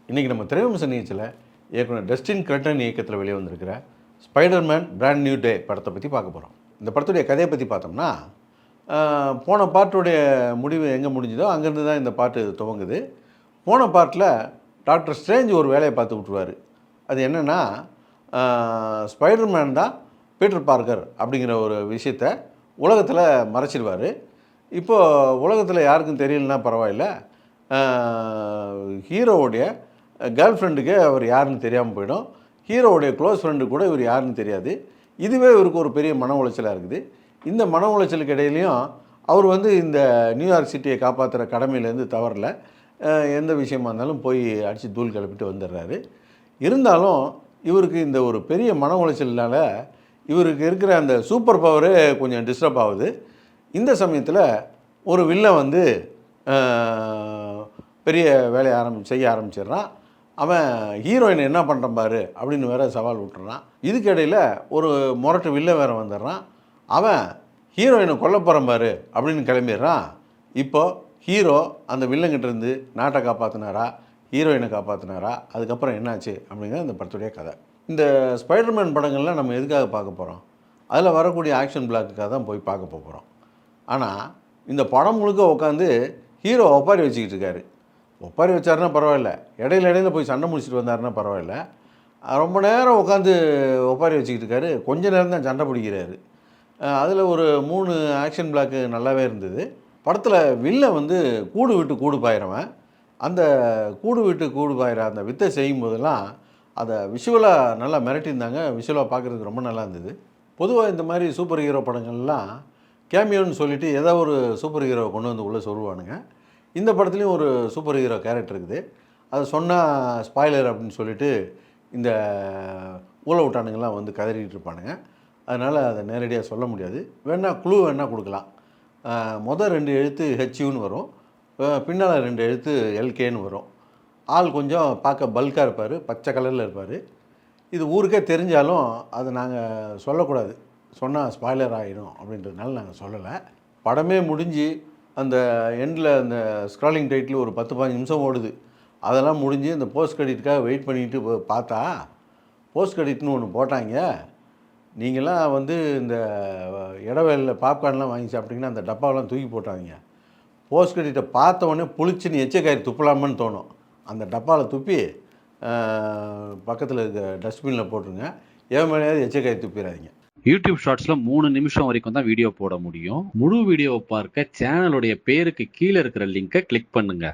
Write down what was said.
இன்றைக்கி நம்ம திரைவிமர்சன நிகழ்ச்சியில் இயக்குனர் டஸ்டின் கிரட்டன் இயக்கத்தில் வெளியே வந்திருக்கிற ஸ்பைடர்மேன் பிராண்ட் நியூ டே படத்தை பற்றி பார்க்க போகிறோம். இந்த படத்துடைய கதையை பற்றி பார்த்தோம்னா, போன பாட்டுடைய முடிவு எங்கே முடிஞ்சுதோ அங்கேருந்து தான் இந்த பாட்டு துவங்குது. போன பாட்டில் டாக்டர் ஸ்ட்ரேஞ்ச் ஒரு வேலையை பார்த்து விட்ருவார். அது என்னென்னா, ஸ்பைடர்மேன் தான் பீட்டர் பார்க்கர் அப்படிங்கிற ஒரு விஷயத்தை உலகத்தில் மறைச்சிடுவார். இப்போது உலகத்தில் யாருக்கும் தெரியலன்னா பரவாயில்ல, ஹீரோவுடைய கேர்ள் ஃப்ரெண்டுக்கு அவர் யாருன்னு தெரியாமல் போயிடும். ஹீரோவுடைய க்ளோஸ் ஃப்ரெண்டு கூட இவர் யாருன்னு தெரியாது. இதுவே இவருக்கு ஒரு பெரிய மன உளைச்சலாக இருக்குது. இந்த மன உளைச்சலுக்கு இடையிலையும் அவர் இந்த நியூயார்க் சிட்டியை காப்பாற்றுற கடமையிலேருந்து தவறல. எந்த விஷயமா இருந்தாலும் போய் அடித்து தூள் கிளப்பிட்டு வந்துடுறாரு. இருந்தாலும் இவருக்கு இந்த ஒரு பெரிய மன உளைச்சல்னால இவருக்கு இருக்கிற அந்த சூப்பர் பவரே கொஞ்சம் டிஸ்டர்ப் ஆகுது. இந்த சமயத்தில் ஒரு வில்லன் பெரிய வேலையை செய்ய ஆரம்பிச்சிடுறான். அவன் ஹீரோயினை என்ன பண்ணுறான் பாரு அப்படின்னு வேற சவால் விட்டுறான். இதுக்கு இடையில் ஒரு முரட்டு வில்லன் வேறு வந்துடுறான். அவன் ஹீரோயினை கொல்ல போகிறான் பாரு அப்படின்னு கிளம்பிடுறான். இப்போது ஹீரோ அந்த வில்லங்கிட்டேருந்து நாட்டை காப்பாற்றினாரா, ஹீரோயினை காப்பாற்றினாரா, அதுக்கப்புறம் என்னாச்சு அப்படிங்கிற இந்த படத்துடைய கதை. இந்த ஸ்பைடர்மேன் படங்கள்லாம் நம்ம எதுக்காக பார்க்க போகிறோம்? அதில் வரக்கூடிய ஆக்ஷன் பிளாக்குக்காக தான் போய் பார்க்க போகிறோம். ஆனால் இந்த படம் முழுக்க உட்காந்து ஹீரோ ஒப்பாரி வச்சுக்கிட்டு இருக்காரு. ஒப்பாரி வச்சாருன்னா பரவாயில்ல, இடையில போய் சண்டை முடிச்சுட்டு வந்தாருன்னா பரவாயில்ல, ரொம்ப நேரம் உட்காந்து ஒப்பாரி வச்சுக்கிட்டு இருக்காரு. கொஞ்ச நேரம் தான் சண்டை பிடிக்கிறாரு. அதில் ஒரு 3 ஆக்ஷன் பிளாக்கு நல்லாவே இருந்தது. படத்தில் வில்லன் கூடு விட்டு கூடு பாயிறவன். அந்த கூடு விட்டு கூடு பாயிற அந்த வித்தை செய்யும் போதெல்லாம் அதை விஷுவலாக நல்லா மிரட்டியிருந்தாங்க. விஷுவலாக பார்க்குறதுக்கு ரொம்ப நல்லா இருந்தது. பொதுவாக இந்த மாதிரி சூப்பர் ஹீரோ படங்கள்லாம் கேமியோன்னு சொல்லிவிட்டு ஏதோ ஒரு சூப்பர் ஹீரோவை கொண்டு வந்து உள்ளே சொல்லுவானுங்க. இந்த படத்துலேயும் ஒரு சூப்பர் ஹீரோ கேரக்டர் இருக்குது. அதை சொன்னால் ஸ்பாய்லர் அப்படின்னு சொல்லிட்டு இந்த ஊழ விட்டானுங்கெல்லாம் கதறிட்டு இருப்பானுங்க. அதனால் அதை நேரடியாக சொல்ல முடியாது. வேணால் குழு வேணால் கொடுக்கலாம். மொதல் 2 எழுத்து ஹெச்யூன்னு வரும், பின்னால் 2 எழுத்து எல்கேன்னு வரும். ஆள் கொஞ்சம் பார்க்க பல்காக இருப்பார், பச்சை கலரில் இருப்பார். இது ஊருக்கே தெரிஞ்சாலும் அதை நாங்கள் சொல்லக்கூடாது, சொன்னால் ஸ்பாய்லர் ஆகிடும் அப்படின்றதுனால நாங்கள் சொல்லலை. படமே முடிஞ்சு அந்த எண்டில் அந்த ஸ்க்ராலிங் டைட்டில் ஒரு 10-15 நிமிஷம் ஓடுது. அதெல்லாம் முடிஞ்சு இந்த போஸ்ட் கிரெடிட்டுக்காக வெயிட் பண்ணிட்டு பார்த்தா போஸ்ட் கிரெடிட்னு ஒன்று போட்டாங்க. நீங்களாம் இந்த இடவேளில் பாப்கார்ன்லாம் வாங்கி சாப்பிட்டிங்கன்னா அந்த டப்பாவெல்லாம் தூக்கி போட்டாங்க. போஸ்ட் கிரெடிட்டை பார்த்த உடனே புளிச்சுன்னு எச்சக்காய் துப்பலாமான்னு தோணும். அந்த டப்பாவில் துப்பி பக்கத்தில் இருக்க டஸ்ட்பினில் போட்டுருங்க. எவன் மேலேயாவது எச்சக்காய் துப்பிடாதீங்க. யூடியூப் ஷார்ட்ஸ்ல 3 நிமிஷம் வரைக்கும் தான் வீடியோ போட முடியும். முழு வீடியோவை பார்க்க சேனலுடைய பேருக்கு கீழே இருக்கிற லிங்கை கிளிக் பண்ணுங்க.